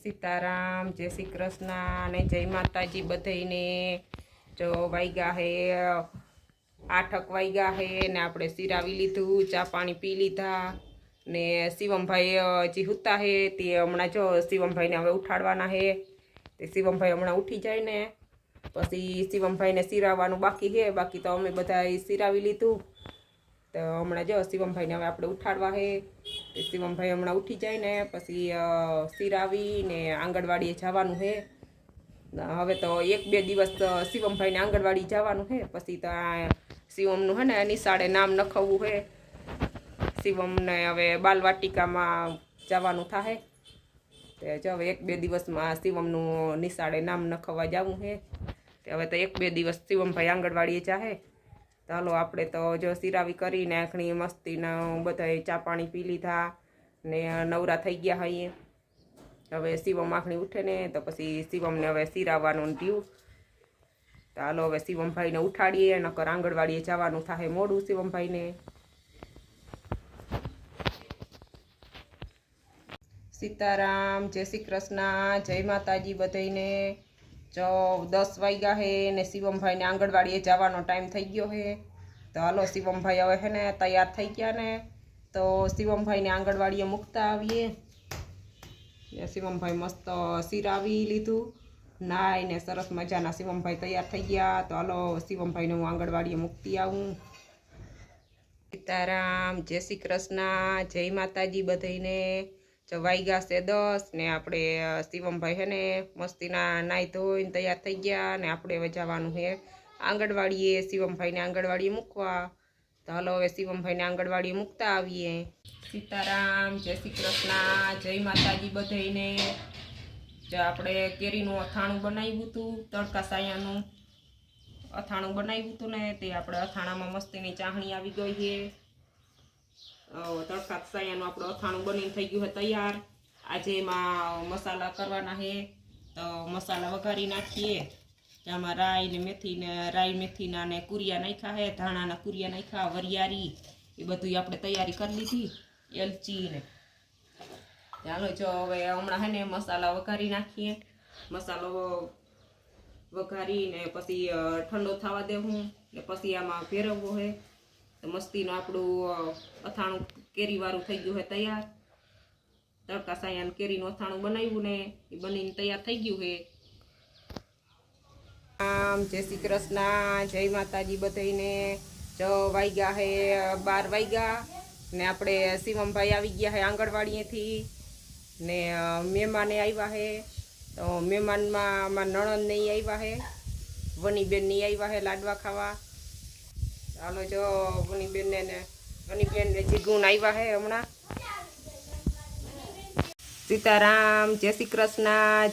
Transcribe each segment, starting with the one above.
सीताराम जय श्री कृष्ण ने जय माताजी बधाईने। जो वाग्या है 8 वाग्या है ने आपणे सीरावी लीधुं, चा पाणी पी लीधा ने शिवम भाई हजी हुता है ते हमणां जो शिवम भाई ने हवे उठाड़वाना है। ते शिवम भाई हमणां उठी जाए ने पछी शिवम भाई ने सीराववानुं बाकी है, बाकी तो अमे बधाए सीरावी लीधुं। तो हमणां जो शिवम भाई ने हवे आपणे उठाड़वा है। ते शिवम भाई हमणां उठी जाए ने पछी सीरावी ने आंगणवाड़ीए जवानुं है। हवे तो 1-2 दिवस शिवम भाई ने आंगणवाड़ी जवानुं है, पछी तो शिवमनुं है ने निशाळे नाम लखाववुं है। शिवम ने हवे बालवाटिकामां जवानुं थाहे। ते जो हवे 1-2 दिवसमां शिवमनुं निशाळे नाम लखाववा जावुं है। ते हवे तो 1-2 दिवस शिवम भाई आंगणवाड़ीए जाहे। तो हालो आपणे तो जो सीरावी करीने आखणी मस्तीनो बधाए चा पाणी पी लीधा ने नवरा थई गया हईए। हवे शिवम आखणी उठे ने तो पछी शिवम ने हवे सीराववानुं रह्युं। तो हालो हवे शिवम भाई ने उठाड़ीए, नकर आंगणवाड़ीए जवानुं थाहे मोडुं शिवम भाई ने। सीताराम जय श्री कृष्ण जय माताजी बधाईने। जो 10 वाग्या है ने शिवम भाई ने आंगणवाड़ीए जवानो टाइम थई गयो है। तो हालो शिवम भाई हवे है ने तैयार थई गया ने तो शिवम भाई ने आंगणवाड़ीए मुकता आवीए। शिवम भाई मस्त सीरावी लीधुं, नाई ने सरस मजाना शिवम भाई तैयार थई गया। तो हालो शिवम भाई ने हूँ आंगणवाड़ीए मुकती आवुं। सीताराम जय श्री कृष्ण जय माताजी बधाईने। जो वाग्या से 10 ने आपणे शिवम भाई है ने मस्तीना नाई धोईने तैयार थई गया ने आपणे हवे जवानुं है आंगणवाड़ीए शिवम भाई ने आंगणवाड़ीए मूकवा। तो हालो हवे शिवम भाई ने आंगणवाड़ीए मूकता आवीए। सीताराम जय श्री कृष्ण जय माताजी बधाईने। जो आपणे केरीनुं अथाणुं बनाव्युं हतुं, तड़का सायानुं अथाणुं बनाव्युं हतुं ने ते आपणे अथाणामां मस्तीनी चाहणी आवी गई है। तड़का सायानुं आपणुं अथाणुं बनीने थई गयुं है तैयार। आजे एमां मसाला करवाना है तो मसाला वघारी नाखीए। जेमां राई ने मेथी ने राई मेथीना ने कुरिया नाख्या है, धाणाना कुरिया नाख्या, वरियारी ए बधुं आपणे तैयारी कर लीधी, एलची ने। चालो जो हवे हमणां है ने मसाला वघारी नाखीए। मसालो वघारी ने पछी ठंडो थवा देवुं ने पछी आमां फेरववो है। तो मस्तीनुं आपणुं अथाणुं केरीवाळुं थई गयुं है तैयार। तड़का सायानुं केरीनुं अथाणुं बनाव्युं ने ए बनीने तैयार थई गयुं है। राम जय श्री कृष्ण जय माताजी बधाईने। जो वाग्या है 12 वाग्या ने आपणे शिवम भाई आवी गया है आंगणवाड़ीएथी ने मेहमाने आव्या है। तो मेहमानमां मारी नणंद ने आव्या है, वनीबेन ने आव्या है लाडवा खावा। हालो जो वनीबेन ने जीगुन आव्या है हमणां। सीताराम जय श्री कृष्ण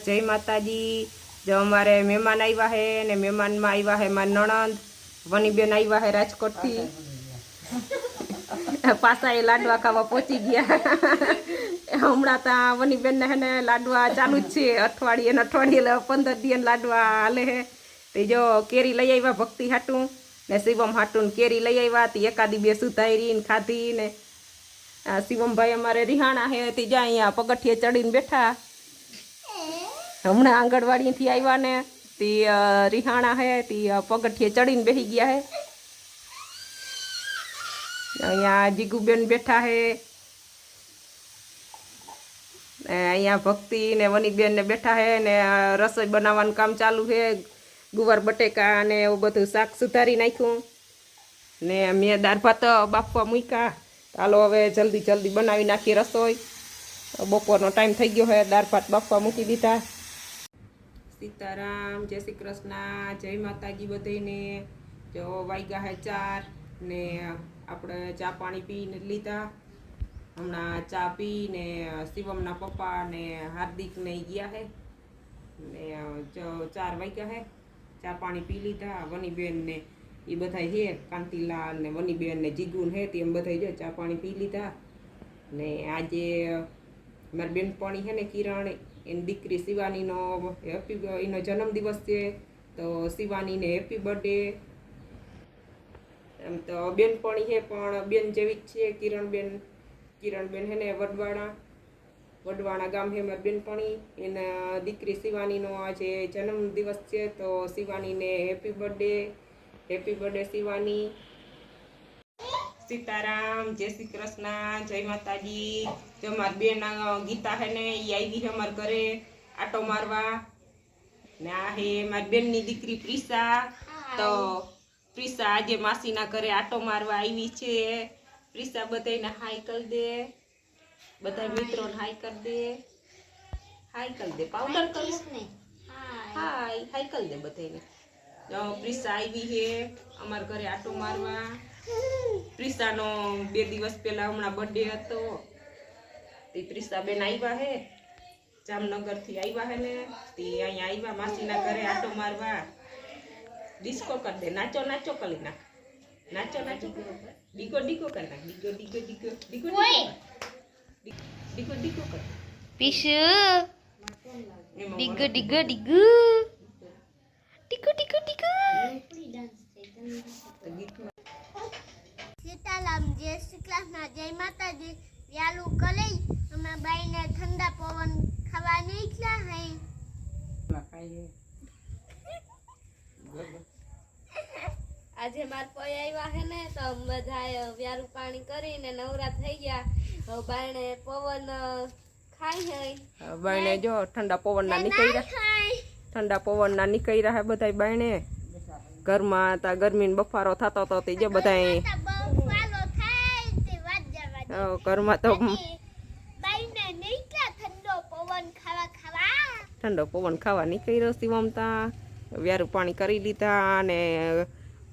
जय माताजी। जो अमारे मेहमान आव्या है ने मेहमान में आव्या है मारी नणंद, वनीबेन आव्या है राजकोट थी। पासा ए लाडवा खावा पहुंची गया। हमणां ता वनीबेन ने है लाडवा चालू ज छे, अठवाडिये 15 दी लाडवा हाले है। ते जो केरी लई आव्या भक्ति हाटू ने शिवम हाटू केरी लई आव्या ती एकादी 2 सुधारी ने खाधी ने शिवम भाई अमारे रिहाणा है ती जा अहींया पगथिये चढ़ीने बैठा। हमणां आंगणवाड़ीथी आव्या ने ती रिहाणा है ती पगथिये चढ़ीने बेही गया है। अहींया जीगुबेन बैठा है, अहींया भक्ति ने वनीबेन ने बैठा है ने रसोई बनाववानुं काम चालू है। गुवार बटेका ने एवुं बधुं शाक सुधारी नाख्युं ने मैं दाळ भात बाफवा मूक्या। हालो हवे जल्दी जल्दी बनावी नाखी रसोई। बपोरनो टाइम थई गयो है, दाळ भात बाफवा मूकी दीधा। सीताराम जय श्री कृष्ण जय माताजी बधाईने। जो वाग्या है 4 ने आपणे चा पाणी पीने लीधा। हमणां चा पी ने शिवमना पप्पा ने हार्दिक ने गया है ने जो 4 वाग्या है चा पाणी पी लीधा। वनीबेन ने ये बधाई है, कांतिलाल ने वनीबेन ने जीगुन है तेम बधाई जो चा पाणी पी लीधा ने आजे मारी बेनपणी है ने किरण एनी दीकरी शिवानी नो हेपी एनो जन्मदिवस है। तो शिवानी ने हेपी बर्थडे। एम तो बेनपणी है पण बेन जेवी ज छे किरणबेन है ने वडवाणा વડવાણા ગામ હે મારી બેનપણી એના દીકરી શિવાનીનો આજે જન્મદિવસ છે તો શિવાનીને હેપી બર્થડે શિવાની. સીતારામ, જય શ્રી કૃષ્ણ, જય માતાજી. જો મારી બેન ગીતા હે ને એ આવી છે અમારા ઘરે આટો મારવા ને આ હે મારી બેનની દીકરી પ્રિસા. તો પ્રિસા આજે માસીના ઘરે આટો મારવા આવી છે. પ્રિસા બધાને હાય કરી દે, બધા મિત્રોને હાય કરી દે, હાય કરી દે, પાવડર કરીશ ને હાય કરી દે બધાને. જો પ્રિસા આવી છે અમારા ઘરે આટો મારવા. પ્રિસાનો 2 દિવસ પહેલા હમણાં બર્થડે હતો તે પ્રિસા બેન આવ્યા હે જામનગર થી આવ્યા હે ને તે અહીંયા આવ્યા માસીના ઘરે આટો મારવા. ડિસ્કો કરી દે, નાચો નાચો કરી નાખ, નાચો નાચો, ડીગો ડીગો કરી નાખ, ડીગો ડીગો ડીગો ડીગો ડીગો ડીગો કર પીશુ ડીગો ડીગો ડીગો ડીગો ડીગો ડીગો. સીતારામ, જય શ્રી કૃષ્ણ, જય માતાજી. વ્યાલું કલે અમે બાઈને ઠંડા પવન ખાવા નીકળ્યા હે. આજે માર પોય આવ્યા હે ને તો બધા વ્યારું પાણી કરીને નવરા થઈ ગયા. હવે બાયણે પવન ખાય હે. બાયણે જો ઠંડા પવનના નીકળ્યા હે બધા બાયણે. ઘરમાં તા ગરમીનો બફારો થતો હતો તે જો બધા બફારો થાય તે વાત જવા. ઘરમાં તો બાઈને નીકળ્યા ઠંડો પવન ખાવા નીકળ્યો શિવમતા. વ્યારું પાણી કરી લીધા અને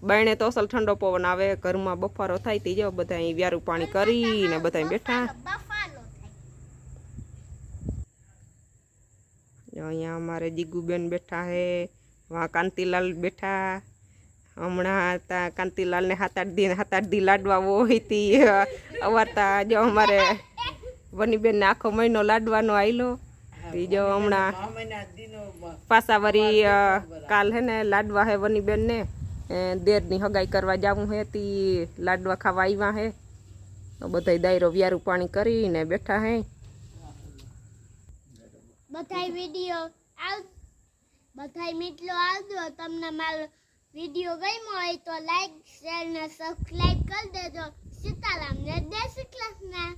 બાયણે તો અસલ ઠંડો પવન આવે. ઘરમાં બફારો થાય તે જો બધા વ્યારું પાણી કરીને બધા બેઠા. અહીંયા અમારે જીગુબેન બેઠા હે, વहाँ કાંતિલાલ બેઠા. હમણાં તા કાંતિલાલ ને 7-8 દી લાડવા હોઈતી અવારતા. જો અમારે વનીબેન ને આખો મહિનો લાડવાનો આયલો. જો હમણાં પાછા વરી કાલ હે ને લાડવા હે વનીબેન ને દેરની હગાઈ કરવા જવું હે તી લાડવા ખાવા આવ્યા હે. તો બધા દાયરો વ્યારું પાણી કરીને બેઠા હે. બધાય મિત્રો આવજો. તમને મારો વિડીયો ગમ્યો હોય તો લાઈક, શેર ને સબસ્ક્રાઇબ કરી દેજો. સીતારામ ને જય શ્રી કૃષ્ણ.